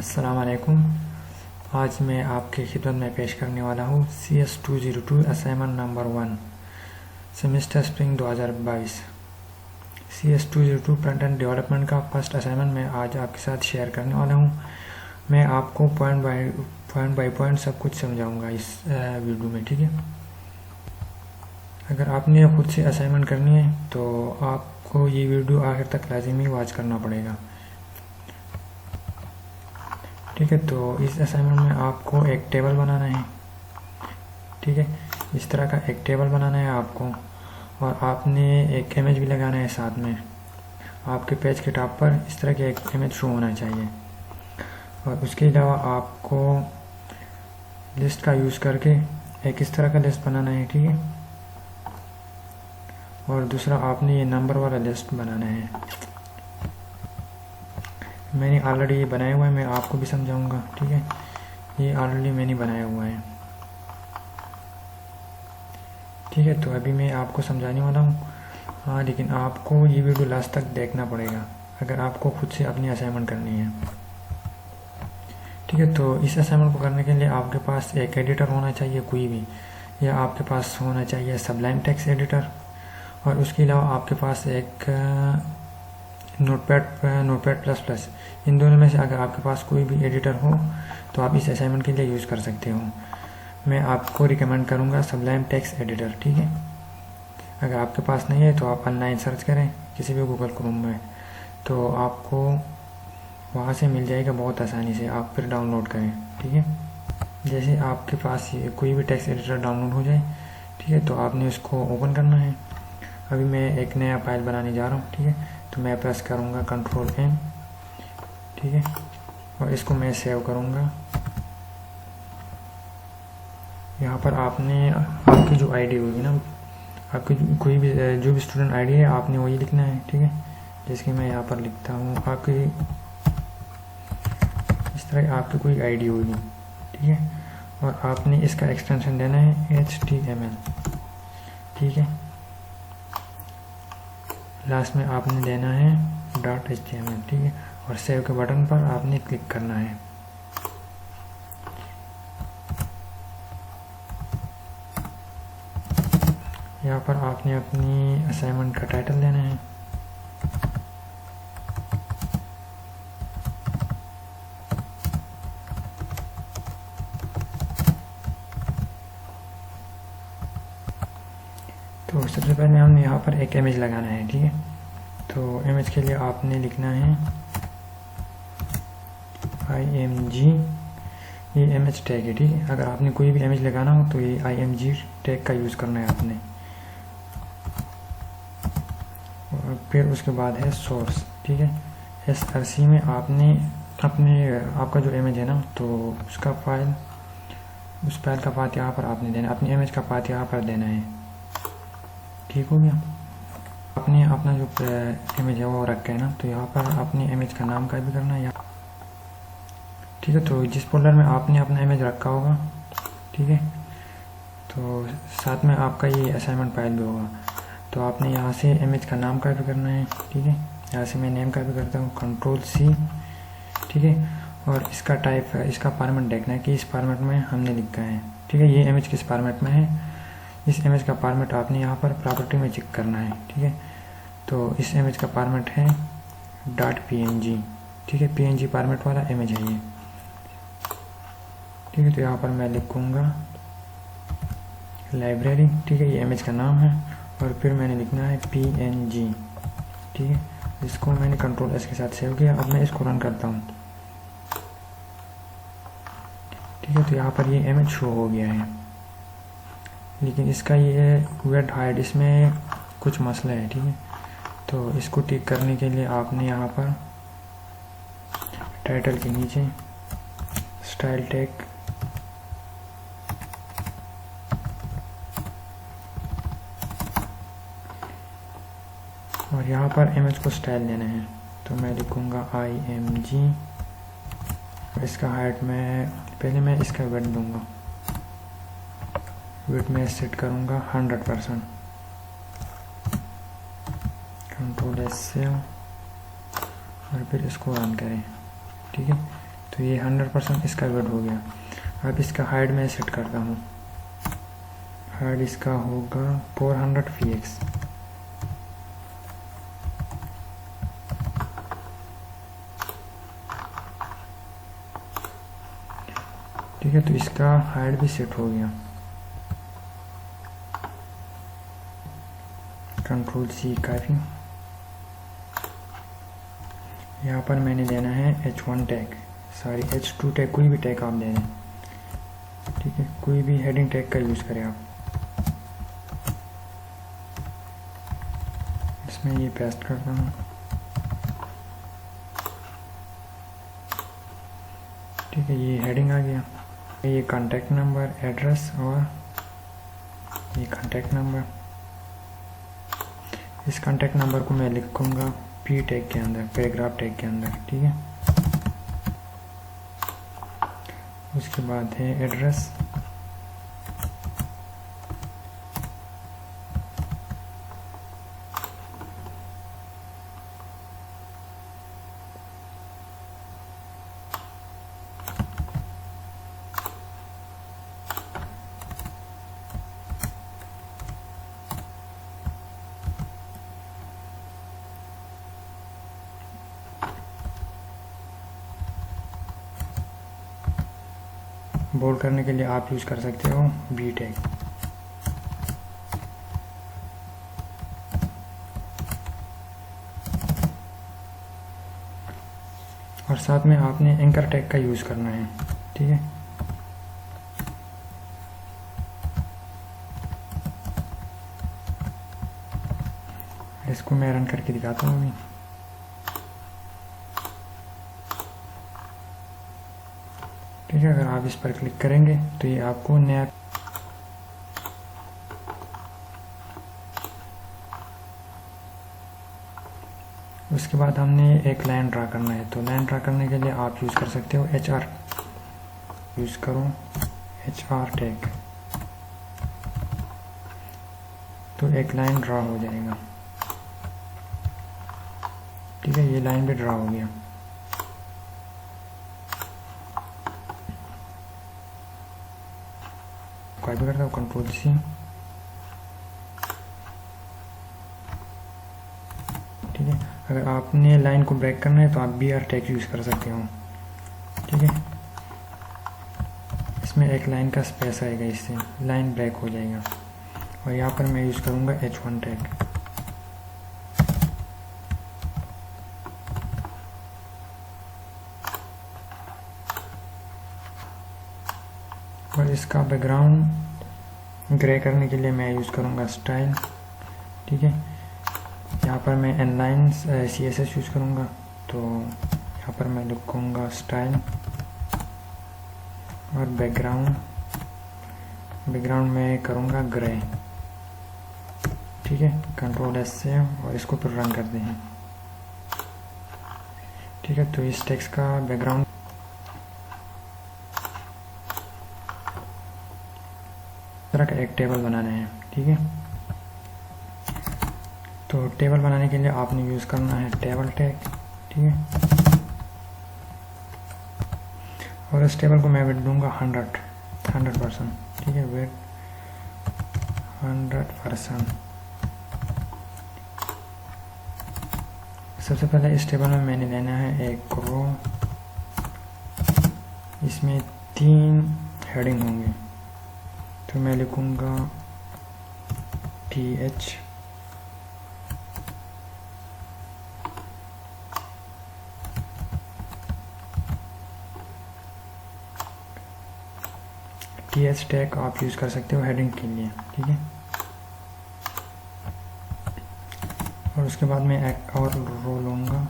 अस्सलाम वालेकुम। आज मैं आपकी खिदमत में पेश करने वाला हूँ CS202 assignment number 1 semester spring 2022 CS202 front end development का फर्स्ट असाइनमेंट मैं आज आपके साथ शेयर करने वाला हूँ। मैं आपको पॉइंट बाय पॉइंट सब कुछ समझाऊंगा इस वीडियो में, ठीक है। अगर आपने खुद से असाइनमेंट करनी है तो आपको ये वीडियो आखिर तक लाजिमी वॉच करना पड़ेगा, ठीक है। तो इस असाइनमेंट में आपको एक टेबल बनाना है, ठीक है। इस तरह का एक टेबल बनाना है आपको, और आपने एक इमेज भी लगाना है साथ में। आपके पेज के टॉप पर इस तरह की एक इमेज शो होना चाहिए। और उसके अलावा आपको लिस्ट का यूज़ करके एक इस तरह का लिस्ट बनाना है, ठीक है। और दूसरा आपने ये नंबर वाला लिस्ट बनाना है। मैंने ऑलरेडी ये बनाया हुआ है, मैं आपको भी समझाऊंगा, ठीक है। ये ऑलरेडी मैंने बनाया हुआ है, ठीक है। तो अभी मैं आपको समझाने वाला हूँ, हाँ, लेकिन आपको ये वीडियो लास्ट तक देखना पड़ेगा अगर आपको खुद से अपनी असाइनमेंट करनी है, ठीक है। तो इस असाइनमेंट को करने के लिए आपके पास एक एडिटर होना चाहिए, कोई भी, या आपके पास होना चाहिए सबलाइम टेक्स्ट एडिटर, और उसके अलावा आपके पास एक नोटपैड प्लस प्लस। इन दोनों में से अगर आपके पास कोई भी एडिटर हो तो आप इस असाइनमेंट के लिए यूज़ कर सकते हो। मैं आपको रिकमेंड करूँगा सबलाइम टेक्स्ट एडिटर, ठीक है। अगर आपके पास नहीं है तो आप ऑनलाइन सर्च करें किसी भी गूगल क्रोम में, तो आपको वहाँ से मिल जाएगा बहुत आसानी से। आप फिर डाउनलोड करें, ठीक है। जैसे आपके पास कोई भी टेक्स्ट एडिटर डाउनलोड हो जाए, ठीक है, तो आपने उसको ओपन करना है। अभी मैं एक नया फाइल बनाने जा रहा हूँ, ठीक है। तो मैं प्रेस करूँगा Ctrl+N, ठीक है, और इसको मैं सेव करूँगा। यहाँ पर आपने आपकी जो आईडी होगी ना, आपकी कोई भी जो भी स्टूडेंट आईडी है, आपने वही लिखना है, ठीक है। जैसे कि मैं यहाँ पर लिखता हूँ, आपकी इस तरह आपकी कोई आईडी होगी, ठीक है। और आपने इसका एक्सटेंशन देना है HTML, ठीक है। लास्ट में आपने देना है .html, ठीक है। और सेव के बटन पर आपने क्लिक करना है। यहाँ पर आपने अपनी असाइनमेंट का टाइटल देना है, तो सबसे पहले हमने यहाँ पर एक इमेज लगाना है, ठीक है। तो इमेज के लिए आपने लिखना है img, ये इमेज टैग है, ठीक है। अगर आपने कोई भी इमेज लगाना हो तो ये img टैग का यूज़ करना है आपने। और फिर उसके बाद है सोर्स, ठीक है। src में आपने आपका जो इमेज है ना, तो उसका फाइल, उस फाइल का पाथ यहाँ पर आपने देना, अपनी इमेज का पाथ यहाँ पर देना है, ठीक हो गया। आपने अपना जो इमेज है वो रखा है ना, तो यहाँ पर अपनी इमेज का नाम का भी करना है, ठीक है। तो जिस फोल्डर में आपने अपना इमेज रखा होगा, ठीक है, तो साथ में आपका ये असाइनमेंट फाइल भी होगा। तो आपने यहाँ से इमेज का नाम का भी करना है, ठीक है। यहाँ से मैं नेम का भी करता हूँ Ctrl+C, ठीक है। और इसका टाइप, इसका फॉर्मेट देखना है कि इस फॉर्मेट में हमने लिखा है, ठीक है। ये इमेज किस फॉर्मेट में है, इस इमेज का फॉर्मेट आपने यहाँ पर प्रॉपर्टी में चेक करना है, ठीक है। तो इस इमेज का फॉर्मेट है .png, ठीक है। PNG फॉर्मेट वाला इमेज है ये, ठीक है। तो यहाँ पर मैं लिखूँगा लाइब्रेरी, ठीक है, ये इमेज का नाम है। और फिर मैंने लिखना है PNG, ठीक है। इसको मैंने Ctrl+S के साथ सेव किया। अब मैं इसको रन करता हूँ, ठीक है। तो यहाँ पर ये इमेज शो हो गया है, लेकिन इसका ये वेट हाइड, इसमें कुछ मसला है, ठीक है। तो इसको ठीक करने के लिए आपने यहाँ पर टाइटल के नीचे स्टाइल टैग, और यहाँ पर इमेज को स्टाइल देना है। तो मैं लिखूँगा img, इसका हाइट में पहले मैं इसका वेट दूंगा, वेट में सेट करूँगा 100%। Ctrl+S सेव, और फिर इसको रन करें, ठीक है। तो ये 100% इसका वेट हो गया। अब इसका हाइट मैं सेट करता हूँ, हाइट इसका होगा 400 px। ठीक है, तो इसका हाइट भी सेट हो गया। कंट्रोल सी काफ़ी। यहाँ पर मैंने देना है H1 tag, sorry H2 tag, कोई भी टैग आप दे दें। ठीक है, कोई भी हेडिंग टैग का यूज़ करें आप। इसमें ये पेस्ट करता हूँ। ठीक है, ये हेडिंग आ गया। ये कॉन्टैक्ट नंबर, एड्रेस और ये कॉन्टैक्ट नंबर। इस कॉन्टैक्ट नंबर को मैं लिखूँगा पी टैग के अंदर, पैराग्राफ टैग के अंदर। ठीक है, उसके बाद है एड्रेस। बोल्ड करने के लिए आप यूज़ कर सकते हो बी टैग। और साथ में आपने एंकर टैग का यूज़ करना है। ठीक है, इसको मैं रन करके दिखाता हूँ अभी। ठीक है, अगर आप इस पर क्लिक करेंगे तो ये आपको नया उसके बाद हमने एक लाइन ड्रा करना है। तो लाइन ड्रा करने के लिए आप यूज़ कर सकते हो HR, यूज़ करो HR टैग। तो एक लाइन ड्रा हो जाएगा। ठीक है, ये लाइन भी ड्रा हो गया। कॉपी करता हूँ, कंट्रोल सी। ठीक है, अगर आपने लाइन को ब्रेक करना है तो आप BR टैग यूज़ कर सकते हो। ठीक है, इसमें एक लाइन का स्पेस आएगा, इससे लाइन ब्रेक हो जाएगा। और यहाँ पर मैं यूज़ करूँगा H1 टैग। और इसका बैकग्राउंड ग्रे करने के लिए मैं यूज़ करूँगा स्टाइल। ठीक है, यहाँ पर मैं इनलाइन CSS यूज़ करूँगा। तो यहाँ पर मैं लिखूँगा स्टाइल और बैकग्राउंड मैं करूँगा ग्रे। ठीक है, कंट्रोल S से, और इसको फिर रन करते हैं। ठीक है, तो इस टेक्स्ट का बैकग्राउंड तरह का एक टेबल बनाना है। ठीक है, तो टेबल बनाने के लिए आपने यूज़ करना है टेबल टैग। ठीक है, और इस टेबल को मैं वेट दूंगा 100%। ठीक है, वेट 100%। सबसे पहले इस टेबल में मैंने लेना है एक रो, इसमें 3 हेडिंग होंगे। तो मैं लिखूँगा TH, TH टैग आप यूज़ कर सकते हो हेडिंग के लिए। ठीक है, और उसके बाद मैं एक और रो लूँगा।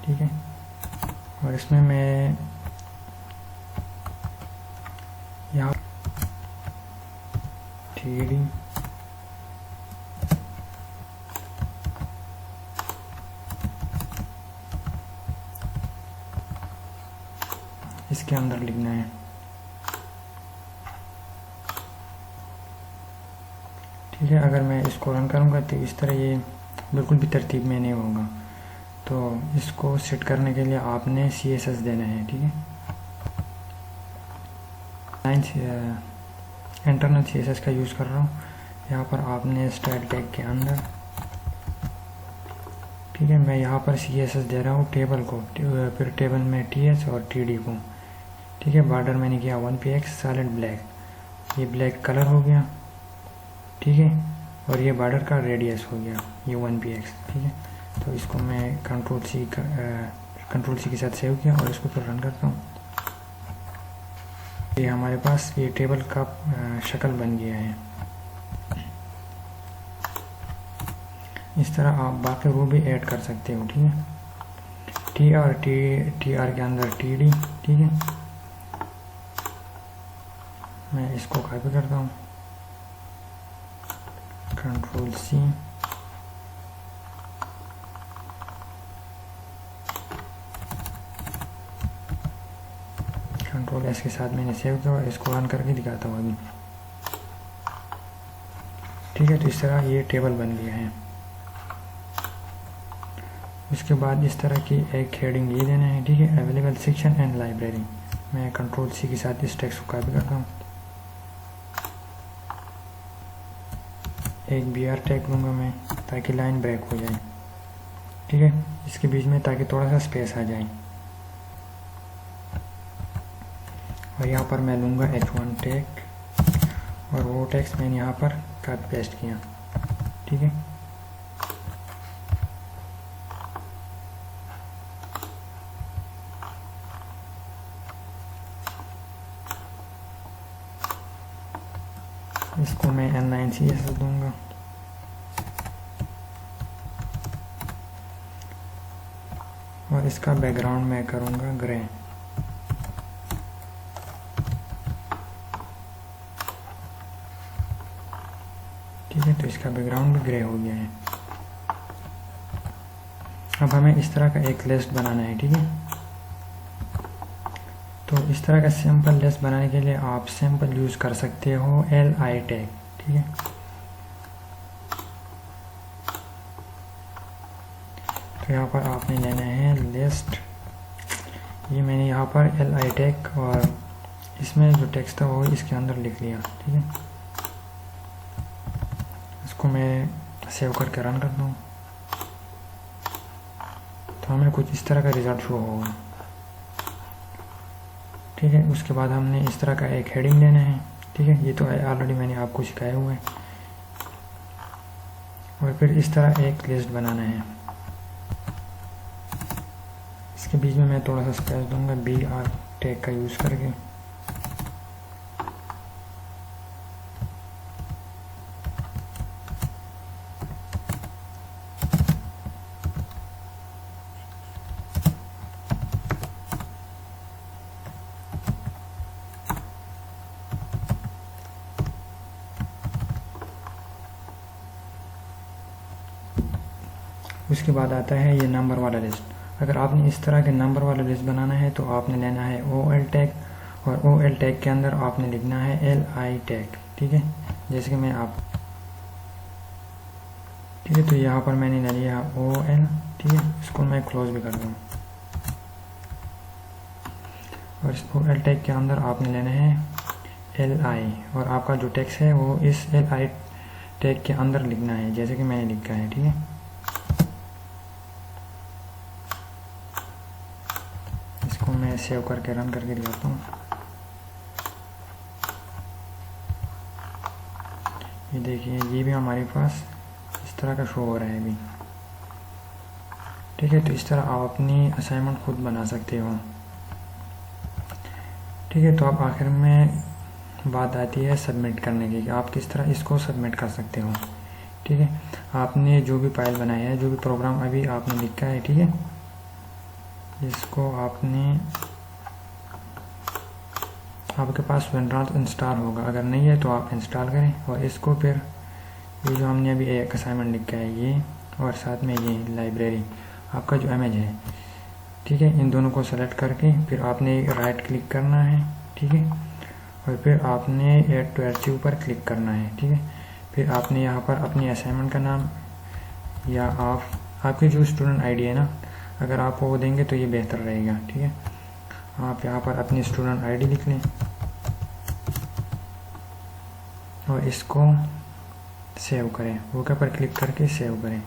ठीक है, और इसमें मैं यहाँ 3D इसके अंदर लिखना है। ठीक है, अगर मैं इसको रन करूँगा तो इस तरह ये बिल्कुल भी तरतीब में नहीं होगा। तो इसको सेट करने के लिए आपने CSS देना है, ठीक है। इंटरनल CSS का यूज़ कर रहा हूँ। यहाँ पर आपने स्टाइल टैग के अंदर, ठीक है, मैं यहाँ पर CSS दे रहा हूँ टेबल को, फिर टेबल में TH और TD को, ठीक है। बॉर्डर मैंने किया 1px सॉलिड ब्लैक, ये ब्लैक कलर हो गया, ठीक है। और ये बॉर्डर का रेडियस हो गया ये 1px, ठीक है। तो इसको मैं कंट्रोल सी के साथ सेव किया और इसको फिर रन करता हूँ। ये हमारे पास ये टेबल का शक्ल बन गया है। इस तरह आप बाकी रो भी ऐड कर सकते हो, ठीक है। TR के अंदर TD, ठीक है। मैं इसको कॉपी करता हूँ, कंट्रोल C, कंट्रोल S के साथ मैंने सेव किया और इसको रन करके दिखाता हूँ अभी, ठीक है। तो इस तरह ये टेबल बन गया है। उसके बाद इस तरह की एक हेडिंग ये देना है, ठीक है, अवेलेबल सेक्शन एंड लाइब्रेरी। मैं कंट्रोल C के साथ इस टेक्स्ट को कॉपी करता हूँ, एक BR टैग लूँगा मैं ताकि लाइन ब्रेक हो जाए, ठीक है, इसके बीच में, ताकि थोड़ा सा स्पेस आ जाए। और यहाँ पर मैं लूँगा H1 टैग और वो टेक्स्ट मैंने यहाँ पर कॉपी पेस्ट किया, ठीक है। इसको मैं N9 CSS दूंगा और इसका बैकग्राउंड मैं करूंगा ग्रे, ठीक है। तो इसका बैकग्राउंड भी ग्रे हो गया है। अब हमें इस तरह का एक लिस्ट बनाना है, ठीक है। तो इस तरह का सिंपल लिस्ट बनाने के लिए आप सिंपल यूज़ कर सकते हो LI टैग, ठीक है। तो यहाँ पर आपने लेना है लिस्ट, ये मैंने यहाँ पर LI टैग और इसमें जो टेक्स्ट था वो इसके अंदर लिख लिया, ठीक है। इसको मैं सेव करके रन करता हूँ तो हमें कुछ इस तरह का रिजल्ट शो होगा, ठीक है। उसके बाद हमने इस तरह का एक हेडिंग लेना है, ठीक है। ये तो ऑलरेडी मैंने आपको सिखाया हुआ है। और फिर इस तरह एक लिस्ट बनाना है, इसके बीच में मैं थोड़ा सा स्पेस दूंगा BR टैग का यूज़ करके। उसके बाद आता है ये नंबर वाला लिस्ट। अगर आपने इस तरह के नंबर वाला लिस्ट बनाना है तो आपने लेना है OL टैग और OL टैग के अंदर आपने लिखना है LI टैग, ठीक है। जैसे कि मैं आप, ठीक है। तो यहाँ पर मैंने ले लिया OL, ठीक है। इसको मैं क्लोज भी कर दूँ और इस OL टैग के अंदर आपने लेना है LI और आपका जो टेक्स्ट है वो इस LI टैग के अंदर लिखना है जैसे कि मैंने लिखा है, ठीक है। इसको मैं सेव करके रन करके दिखाता हूँ। ये देखिए ये भी हमारे पास इस तरह का शो हो रहा है अभी, ठीक है। तो इस तरह आप अपनी असाइनमेंट खुद बना सकते हो, ठीक है। तो अब आखिर में बात आती है सबमिट करने की कि आप किस तरह इसको सबमिट कर सकते हो, ठीक है। आपने जो भी फाइल बनाई है, जो भी प्रोग्राम अभी आपने लिखा है, ठीक है, इसको आपने, आपके पास विंडोज इंस्टॉल होगा, अगर नहीं है तो आप इंस्टॉल करें और इसको फिर ये जो हमने अभी एक असाइनमेंट लिखा है ये और साथ में ये लाइब्रेरी आपका जो इमेज है, ठीक है, इन दोनों को सेलेक्ट करके फिर आपने राइट क्लिक करना है, ठीक है। और फिर आपने ऐड टू आर्चिव पर क्लिक करना है, ठीक है। फिर आपने यहाँ पर अपनी असाइनमेंट का नाम या आपकी जो स्टूडेंट आईडी है ना, अगर आप वो देंगे तो ये बेहतर रहेगा। ठीक है, आप यहाँ पर अपनी स्टूडेंट आईडी लिख लें और इसको सेव करें, ओके पर क्लिक करके सेव करें।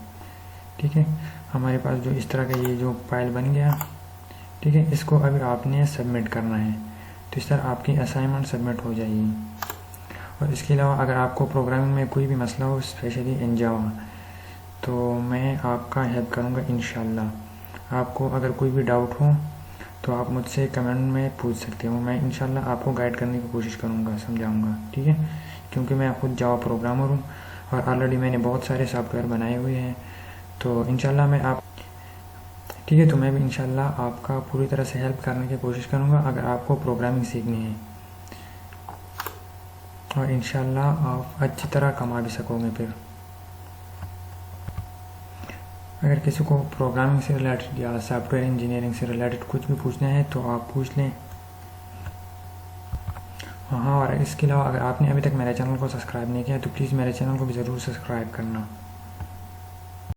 ठीक है, हमारे पास जो इस तरह का ये जो फाइल बन गया। ठीक है, इसको अभी आपने सबमिट करना है, तो इस तरह आपकी असाइनमेंट सबमिट हो जाएगी। और इसके अलावा अगर आपको प्रोग्रामिंग में कोई भी मसला हो, स्पेशली इन जावा, तो मैं आपका हेल्प करूँगा इंशाल्लाह। आपको अगर कोई भी डाउट हो तो आप मुझसे कमेंट में पूछ सकते हो, मैं इंशाल्लाह आपको गाइड करने की कोशिश करूँगा, समझाऊँगा। ठीक है, क्योंकि मैं खुद जावा प्रोग्रामर हूँ और ऑलरेडी मैंने बहुत सारे सॉफ्टवेयर बनाए हुए हैं, तो इंशाल्लाह मैं आप ठीक है, तो मैं भी इंशाल्लाह आपका पूरी तरह से हेल्प करने की कोशिश करूँगा अगर आपको प्रोग्रामिंग सीखनी है, और इंशाल्लाह आप अच्छी तरह कमा भी सकोगे। फिर अगर किसी को प्रोग्रामिंग से रिलेटेड या सॉफ्टवेयर इंजीनियरिंग से रिलेटेड कुछ भी पूछना है तो आप पूछ लें। हाँ, और इसके अलावा अगर आपने अभी तक मेरे चैनल को सब्सक्राइब नहीं किया तो प्लीज़ मेरे चैनल को भी ज़रूर सब्सक्राइब करना।